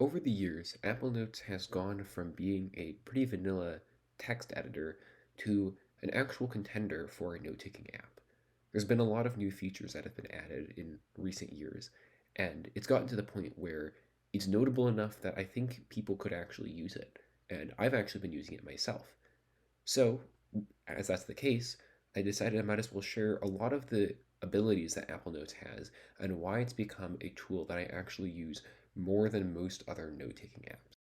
Over the years, Apple Notes has gone from being a pretty vanilla text editor to an actual contender for a note-taking app. There's been a lot of new features that have been added in recent years, and it's gotten to the point where it's notable enough that I think people could actually use it, and I've actually been using it myself. So, as that's the case, I decided I might as well share a lot of the abilities that Apple Notes has and why it's become a tool that I actually use more than most other note taking apps.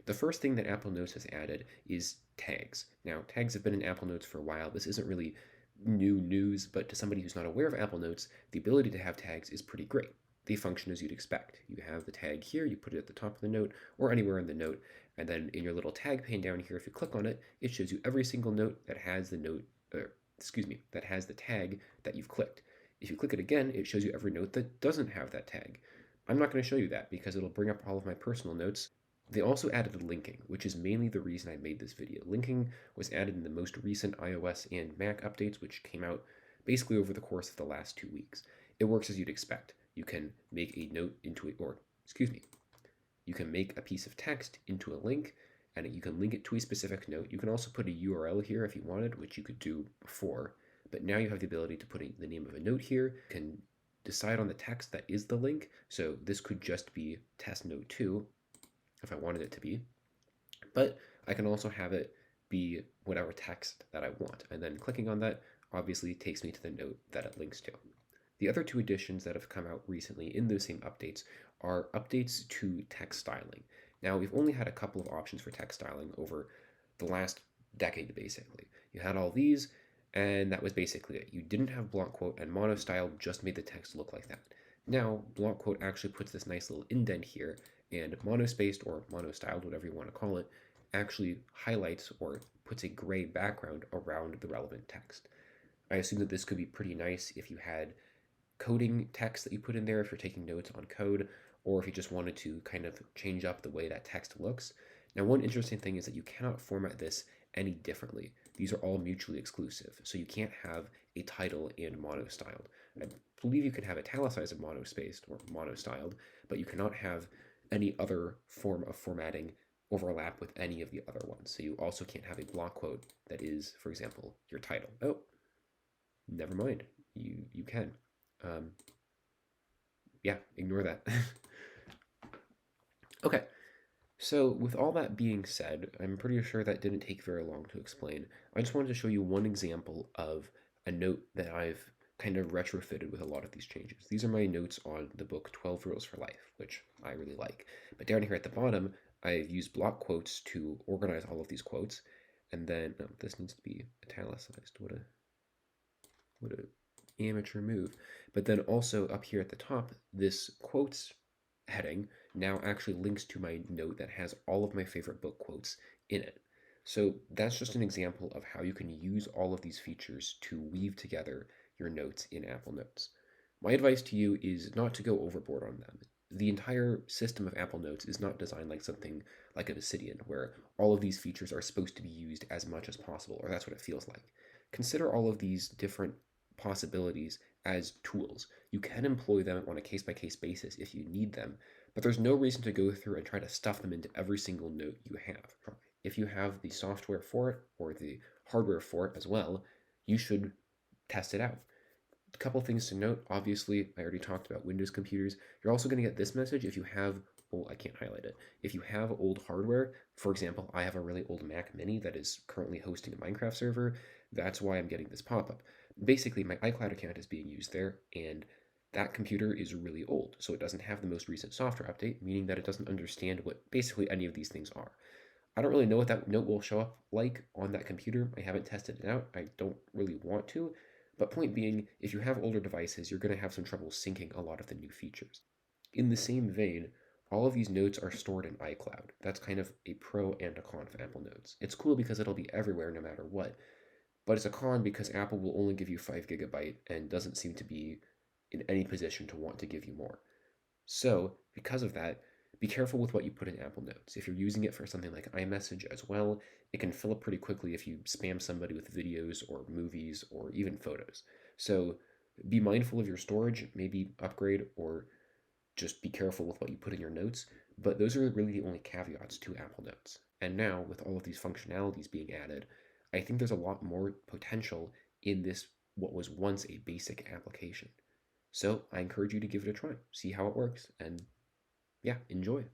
The first thing that Apple Notes has added is tags. Now, tags have been in Apple Notes for a while. This isn't really new news, but to somebody who's not aware of Apple Notes, the ability to have tags is pretty great. They function as you'd expect. You have the tag here, you put it at the top of the note or anywhere in the note, and then in your little tag pane down here, if you click on it, it shows you every single note that has the note, that has the tag that you've clicked. If you click it again, it shows you every note that doesn't have that tag. I'm not going to show you that because it'll bring up all of my personal notes. They also added linking, which is mainly the reason I made this video. Linking was added in the most recent iOS and Mac updates, which came out basically over the course of the last 2 weeks. It works as you'd expect. You can make a note into it, or excuse me, you can make a piece of text into a link, and you can link it to a specific note. You can also put a URL here if you wanted, which you could do before, but now you have the ability to put the name of a note here. You can decide on the text that is the link, so this could just be test note 2 if I wanted it to be, but I can also have it be whatever text that I want, and then clicking on that obviously takes me to the note that it links to. The other two additions that have come out recently in those same updates are updates to text styling. Now, we've only had a couple of options for text styling over the last decade, basically. You had all these, and that was basically it. You didn't have block quote, and monostyle just made the text look like that. Now, block quote actually puts this nice little indent here, and monospaced or monostyled, whatever you want to call it, actually highlights or puts a gray background around the relevant text. I assume that this could be pretty nice if you had coding text that you put in there, if you're taking notes on code, or if you just wanted to kind of change up the way that text looks. Now, one interesting thing is that you cannot format this any differently. These are all mutually exclusive, so you can't have a title and monostyled. I believe you can have italicized and monospaced or monostyled, but you cannot have any other form of formatting overlap with any of the other ones. So you also can't have a block quote that is, for example, your title. Oh, never mind. You can. Um, yeah, ignore that. Okay, so with all that being said, I'm pretty sure that didn't take very long to explain. I just wanted to show you one example of a note that I've kind of retrofitted with a lot of these changes. These are my notes on the book 12 Rules for Life, which I really like. But down here at the bottom, I've used block quotes to organize all of these quotes. And then, no, this needs to be italicized. What a amateur move. But then also up here at the top, this quotes heading now actually links to my note that has all of my favorite book quotes in it. So that's just an example of how you can use all of these features to weave together your notes in Apple Notes. My advice to you is not to go overboard on them. The entire system of Apple Notes is not designed like something like an Obsidian, where all of these features are supposed to be used as much as possible, or that's what it feels like. Consider all of these different possibilities as tools. You can employ them on a case by case basis if you need them, but there's no reason to go through and try to stuff them into every single note you have. If you have the software for it or the hardware for it as well, you should test it out. A couple things to note. Obviously, I already talked about Windows computers. You're also going to get this message if you have, well, I can't highlight it. If you have old hardware, for example, I have a really old Mac Mini that is currently hosting a Minecraft server. That's why I'm getting this pop-up. Basically, my iCloud account is being used there, and that computer is really old, so it doesn't have the most recent software update, meaning that it doesn't understand what basically any of these things are. I don't really know what that note will show up like on that computer. I haven't tested it out. I don't really want to. But point being, if you have older devices, you're going to have some trouble syncing a lot of the new features. In the same vein, all of these notes are stored in iCloud. That's kind of a pro and a con for Apple Notes. It's cool because it'll be everywhere no matter what, but it's a con because Apple will only give you 5 gigabyte and doesn't seem to be in any position to want to give you more. So, because of that, be careful with what you put in Apple Notes. If you're using it for something like iMessage as well, it can fill up pretty quickly if you spam somebody with videos or movies or even photos. So, be mindful of your storage, maybe upgrade or just be careful with what you put in your notes. But those are really the only caveats to Apple Notes. And now, with all of these functionalities being added, I think there's a lot more potential in this, what was once a basic application. So I encourage you to give it a try, see how it works, and yeah, enjoy.